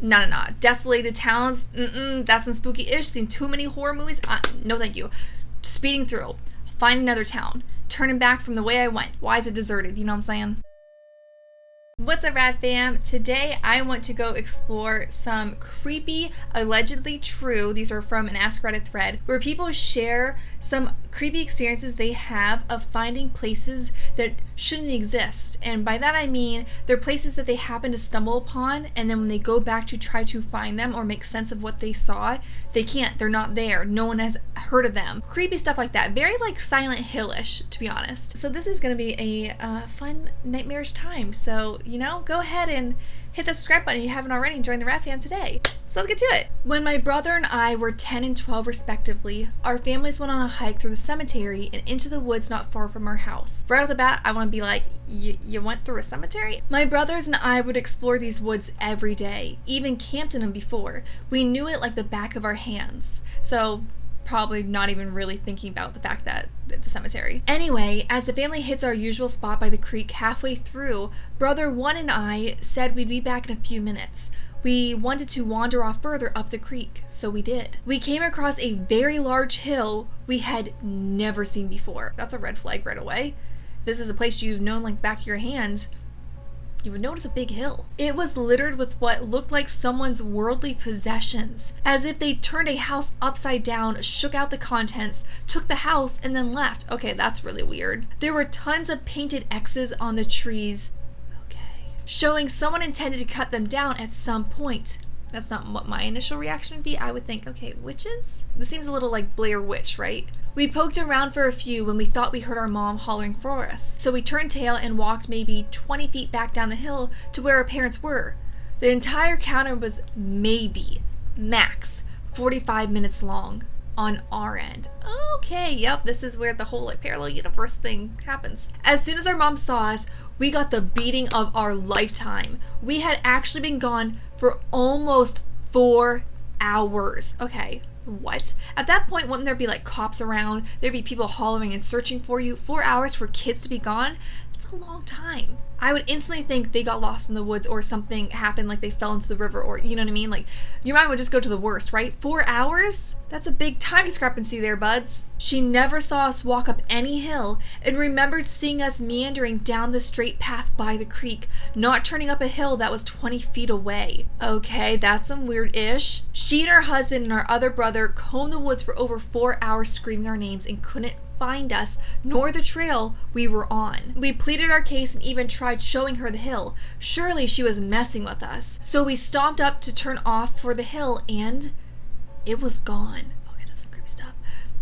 No. Desolated towns, that's some spooky-ish. Seen too many horror movies. No thank you. Speeding through. Find another town. Turning back from the way I went. Why is it deserted? You know what I'm saying? What's up, Rad fam? Today I want to go explore some creepy, allegedly true, these are from an AskReddit thread, where people share some creepy experiences they have of finding places that shouldn't exist. And by that I mean they're places that they happen to stumble upon, and then when they go back to try to find them or make sense of what they saw, they can't. They're not there. No one has heard of them. Creepy stuff like that. Very like Silent Hill-ish, to be honest. So this is going to be a fun, nightmarish time. So, you know, go ahead and hit the subscribe button if you haven't already and join the Rat Fam today. So let's get to it. When my brother and I were 10 and 12 respectively, our families went on a hike through the cemetery and into the woods not far from our house. Right off the bat, I want to be like, you went through a cemetery? My brothers and I would explore these woods every day, even camped in them before. We knew it like the back of our hands. So probably not even really thinking about the fact that it's a cemetery. Anyway, as the family hits our usual spot by the creek halfway through, brother 1 and I said we'd be back in a few minutes. We wanted to wander off further up the creek, so we did. We came across a very large hill we had never seen before. That's a red flag right away. This is a place you've known like the back of your hand. You would notice a big hill. It was littered with what looked like someone's worldly possessions, as if they turned a house upside down, shook out the contents, took the house, and then left. Okay, that's really weird. There were tons of painted X's on the trees, showing someone intended to cut them down at some point. That's not what my initial reaction would be. I would think, okay, witches? This seems a little like Blair Witch, right? We poked around for a few when we thought we heard our mom hollering for us. So we turned tail and walked maybe 20 feet back down the hill to where our parents were. The entire encounter was maybe, max, 45 minutes long on our end. Okay, yep, this is where the whole like parallel universe thing happens. As soon as our mom saw us, we got the beating of our lifetime. We had actually been gone for almost 4 hours. Okay, what? At that point, wouldn't there be like cops around? There'd be people hollering and searching for you. 4 hours for kids to be gone? That's a long time. I would instantly think they got lost in the woods or something happened, like they fell into the river, or you know what I mean? Like your mind would just go to the worst, right? 4 hours? That's a big time discrepancy there, buds. She never saw us walk up any hill and remembered seeing us meandering down the straight path by the creek, not turning up a hill that was 20 feet away. Okay, that's some weird-ish. She and her husband and our other brother combed the woods for over 4 hours screaming our names and couldn't find us nor the trail we were on. We pleaded our case and even tried showing her the hill. Surely she was messing with us. So we stomped up to turn off for the hill and it was gone. Okay, that's some creepy stuff.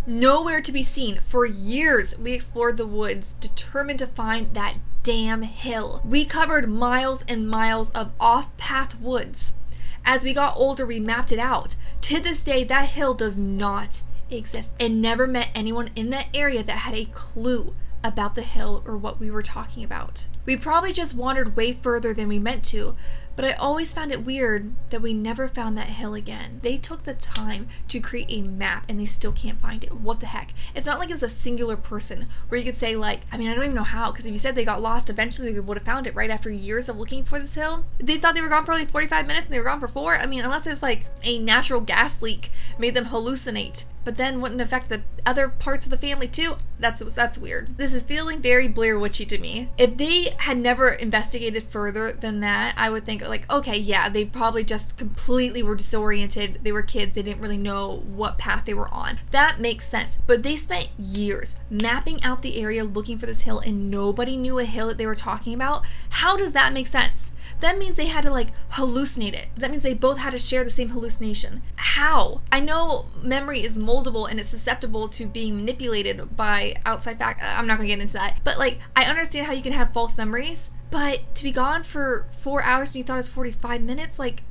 Nowhere to be seen. For years, we explored the woods, determined to find that damn hill. We covered miles and miles of off-path woods. As we got older, we mapped it out. To this day, that hill does not exist, and never met anyone in that area that had a clue about the hill or what we were talking about. We probably just wandered way further than we meant to, but I always found it weird that we never found that hill again. They took the time to create a map and they still can't find it. What the heck? It's not like it was a singular person where you could say like, I mean, I don't even know how, because if you said they got lost, eventually they would have found it right after years of looking for this hill. They thought they were gone for only 45 minutes and they were gone for 4. I mean, unless it was like a natural gas leak made them hallucinate, but then wouldn't affect the other parts of the family too. That's weird. This is feeling very Blair Witchy to me. If they had never investigated further than that, I would think like, okay, yeah, they probably just completely were disoriented. They were kids. They didn't really know what path they were on. That makes sense. But they spent years mapping out the area looking for this hill and nobody knew a hill that they were talking about. How does that make sense? That means they had to like hallucinate it. That means they both had to share the same hallucination. How? I know memory is moldable and it's susceptible to being manipulated by outside factors. I'm not gonna get into that. But like, I understand how you can have false memories, but to be gone for 4 hours when you thought it was 45 minutes, like,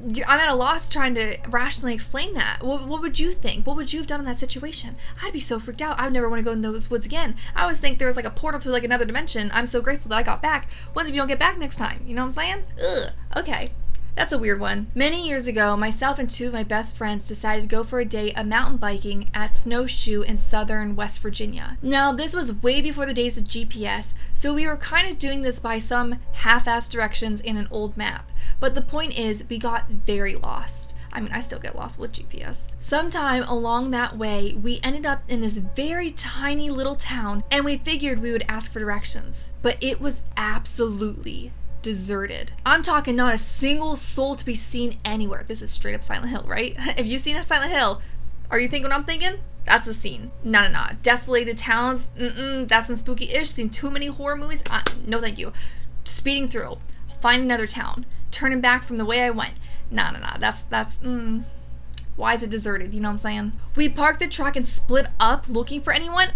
I'm at a loss trying to rationally explain that. What would you think? What would you have done in that situation? I'd be so freaked out. I would never want to go in those woods again. I always think there was like a portal to like another dimension. I'm so grateful that I got back. What if you don't get back next time? You know what I'm saying? Ugh. Okay. That's a weird one. Many years ago, myself and two of my best friends decided to go for a day of mountain biking at Snowshoe in southern West Virginia. Now, this was way before the days of GPS, so we were kind of doing this by some half-assed directions in an old map. But the point is, we got very lost. I mean, I still get lost with GPS. Sometime along that way, we ended up in this very tiny little town, and we figured we would ask for directions. But it was absolutely deserted. I'm talking not a single soul to be seen anywhere. This is straight up Silent Hill, right? If you've seen a Silent Hill, are you thinking what I'm thinking? That's the scene. No. Desolated towns, that's some spooky-ish. Seen too many horror movies. No thank you. Speeding through, find another town, turning back from the way I went. No. That's why is it deserted? You know what I'm saying? We parked the truck and split up looking for anyone.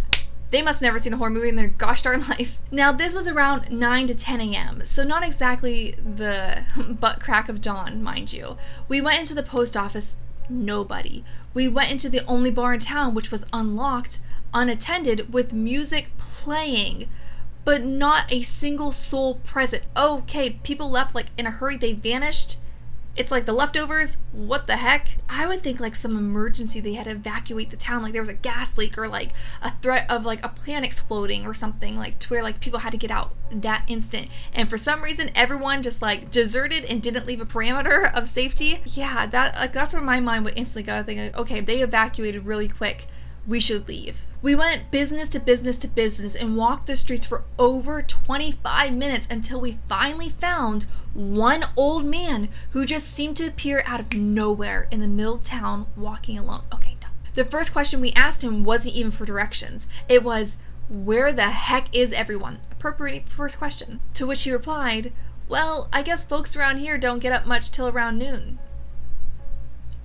They must have never seen a horror movie in their gosh darn life. Now, this was around 9 to 10 a.m., so not exactly the butt crack of dawn, mind you. We went into the post office, nobody. We went into the only bar in town, which was unlocked, unattended, with music playing, but not a single soul present. Okay, people left like in a hurry, they vanished. It's like the leftovers. What the heck? I would think like some emergency, they had to evacuate the town, like there was a gas leak or like a threat of like a plant exploding or something, like to where like people had to get out that instant. And for some reason, everyone just like deserted and didn't leave a parameter of safety. Yeah, that's where my mind would instantly go. I think, okay, they evacuated really quick. We should leave. We went business to business to business and walked the streets for over 25 minutes until we finally found one old man who just seemed to appear out of nowhere in the middle of town walking alone. Okay, no. The first question we asked him wasn't even for directions. It was, where the heck is everyone? Appropriate first question. To which he replied, well, I guess folks around here don't get up much till around noon.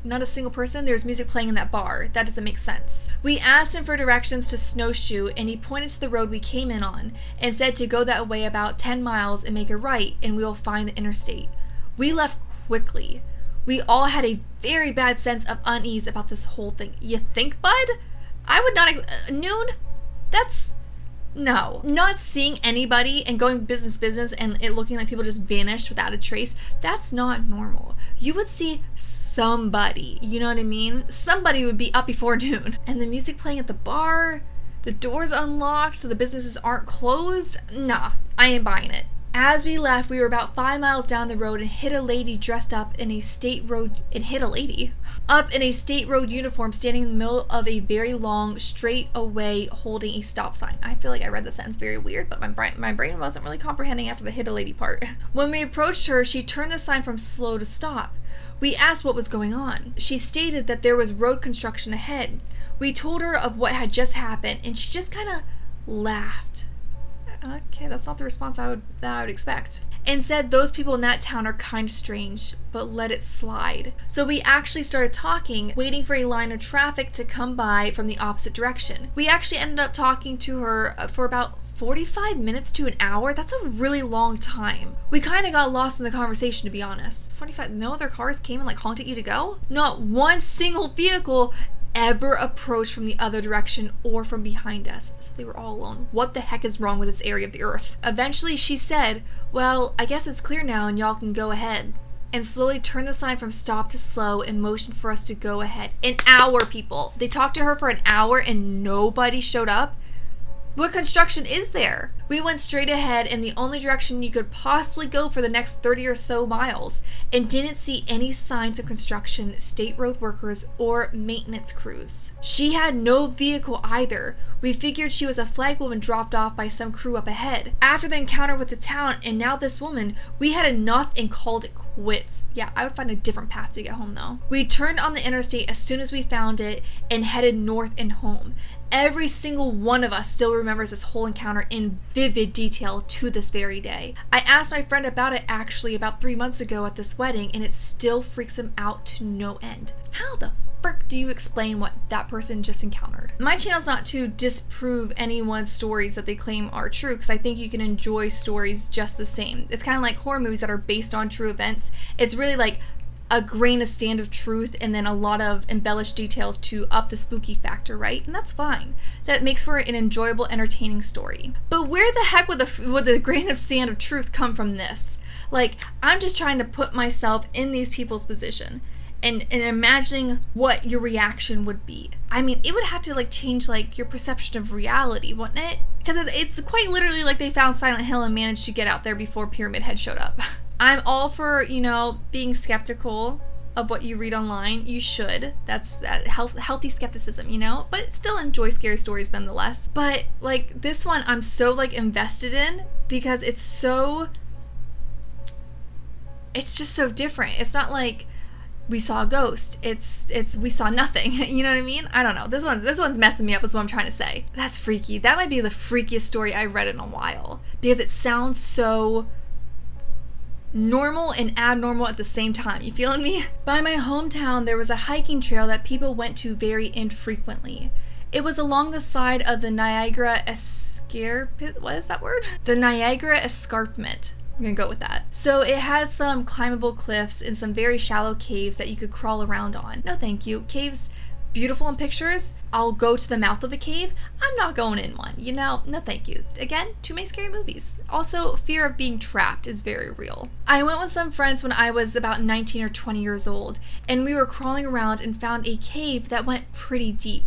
Not a single person. There's music playing in that bar. That doesn't make sense. We asked him for directions to Snowshoe, and he pointed to the road we came in on and said to go that way about 10 miles and make a right, and we will find the interstate. We left quickly. We all had a very bad sense of unease about this whole thing. You think, bud? I would not... noon? That's... No. Not seeing anybody and going business and it looking like people just vanished without a trace, that's not normal. You would see somebody, you know what I mean? Somebody would be up before noon. And the music playing at the bar, the doors unlocked so the businesses aren't closed. Nah, I ain't buying it. As we left, we were about 5 miles down the road and hit a lady dressed up in a state road uniform standing in the middle of a very long straight away holding a stop sign. I feel like I read the sentence very weird, but my brain wasn't really comprehending after the hit a lady part. When we approached her, she turned the sign from slow to stop. We asked what was going on. She stated that there was road construction ahead. We told her of what had just happened and she just kind of laughed. Okay, that's not the response that I would expect. And said those people in that town are kind of strange, but let it slide. So we actually started talking, waiting for a line of traffic to come by from the opposite direction. We actually ended up talking to her for about 45 minutes to an hour. That's a really long time. We kind of got lost in the conversation, to be honest. 45, no other cars came and like honked at you to go? Not one single vehicle ever approached from the other direction or from behind us, so they were all alone. What the heck is wrong with this area of the earth? Eventually she said, well, I guess it's clear now and y'all can go ahead, and slowly turned the sign from stop to slow and motioned for us to go ahead. An hour, people. They talked to her for an hour and nobody showed up. What construction is there? We went straight ahead in the only direction you could possibly go for the next 30 or so miles and didn't see any signs of construction, state road workers, or maintenance crews. She had no vehicle either. We figured she was a flag woman dropped off by some crew up ahead. After the encounter with the town and now this woman, we had enough and called it quits. Yeah, I would find a different path to get home though. We turned on the interstate as soon as we found it and headed north and home. Every single one of us still remembers this whole encounter in vivid detail to this very day. I asked my friend about it actually about 3 months ago at this wedding, and it still freaks him out to no end. How the frick do you explain what that person just encountered? My channel's not to disprove anyone's stories that they claim are true, because I think you can enjoy stories just the same. It's kind of like horror movies that are based on true events. It's really like a grain of sand of truth and then a lot of embellished details to up the spooky factor, right? And that's fine. That makes for an enjoyable, entertaining story. But where the heck would the grain of sand of truth come from this? Like, I'm just trying to put myself in these people's position and imagining what your reaction would be. I mean, it would have to like change like your perception of reality, wouldn't it? Because it's quite literally like they found Silent Hill and managed to get out there before Pyramid Head showed up. I'm all for, you know, being skeptical of what you read online. You should. That's that healthy skepticism, you know? But still enjoy scary stories nonetheless. But like this one, I'm so like invested in because it's just so different. It's not like we saw a ghost. It's we saw nothing. You know what I mean? I don't know. This one's messing me up is what I'm trying to say. That's freaky. That might be the freakiest story I've read in a while because it sounds so normal and abnormal at the same time. You feeling me? By my hometown, there was a hiking trail that people went to very infrequently. It was along the side of the Niagara what is that word? The Niagara Escarpment. I'm gonna go with that. So it had some climbable cliffs and some very shallow caves that you could crawl around on. No thank you. Caves, beautiful in pictures. I'll go to the mouth of a cave. I'm not going in one, you know? No thank you. Again, too many scary movies. Also, fear of being trapped is very real. I went with some friends when I was about 19 or 20 years old, and we were crawling around and found a cave that went pretty deep.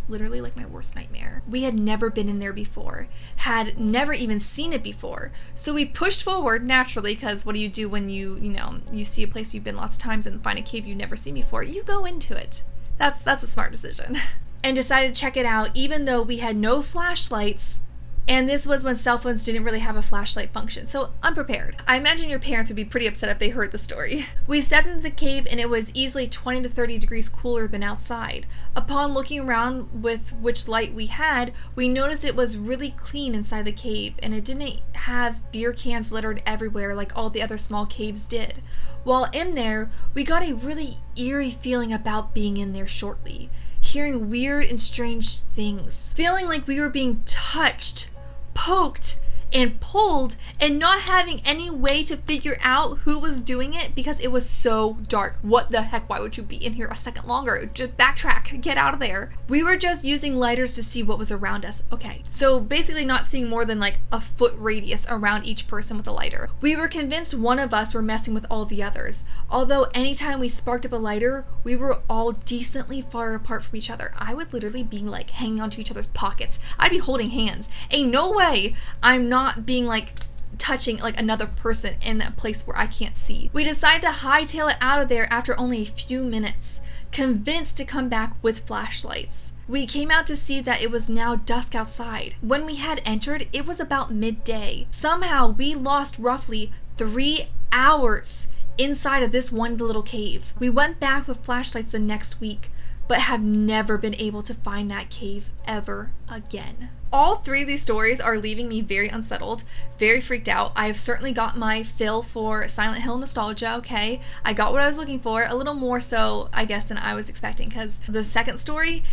Literally like my worst nightmare. We had never been in there before, had never even seen it before. So we pushed forward naturally, because what do you do when you see a place you've been lots of times and find a cave you've never seen before? You go into it. That's a smart decision. And decided to check it out even though we had no flashlights. And this was when cell phones didn't really have a flashlight function, so unprepared. I imagine your parents would be pretty upset if they heard the story. We stepped into the cave and it was easily 20 to 30 degrees cooler than outside. Upon looking around with which light we had, we noticed it was really clean inside the cave and it didn't have beer cans littered everywhere like all the other small caves did. While in there, we got a really eerie feeling about being in there shortly. Hearing weird and strange things. Feeling like we were being touched, poked, and pulled, and not having any way to figure out who was doing it because it was so dark. What the heck? Why would you be in here a second longer? Just backtrack, get out of there. We were just using lighters to see what was around us. Okay, so basically not seeing more than like a foot radius around each person with a lighter. We were convinced one of us were messing with all the others. Although anytime we sparked up a lighter, we were all decently far apart from each other. I would literally be like hanging onto each other's pockets. I'd be holding hands. Ain't no way I'm not being like touching like another person in a place where I can't see. We decided to hightail it out of there after only a few minutes, convinced to come back with flashlights. We came out to see that it was now dusk outside. When we had entered, it was about midday. Somehow we lost roughly 3 hours inside of this one little cave. We went back with flashlights the next week, but have never been able to find that cave ever again. All three of these stories are leaving me very unsettled, very freaked out. I have certainly got my fill for Silent Hill nostalgia, okay? I got what I was looking for, a little more so, I guess, than I was expecting, because the second story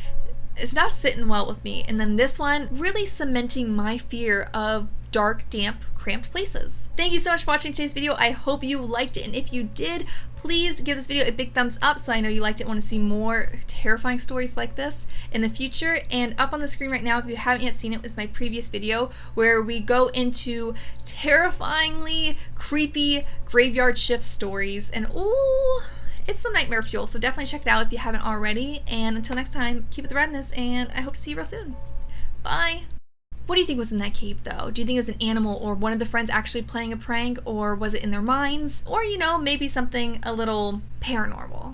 is not sitting well with me. And then this one really cementing my fear of dark, damp, cramped places. Thank you so much for watching today's video. I hope you liked it, and if you did, please give this video a big thumbs up so I know you liked it and want to see more terrifying stories like this in the future. And up on the screen right now, if you haven't yet seen it, is my previous video where we go into terrifyingly creepy graveyard shift stories. And ooh, it's some nightmare fuel, so definitely check it out if you haven't already. And until next time, keep it the redness, and I hope to see you real soon. Bye! What do you think was in that cave, though? Do you think it was an animal or one of the friends actually playing a prank, or was it in their minds? Or, you know, maybe something a little paranormal?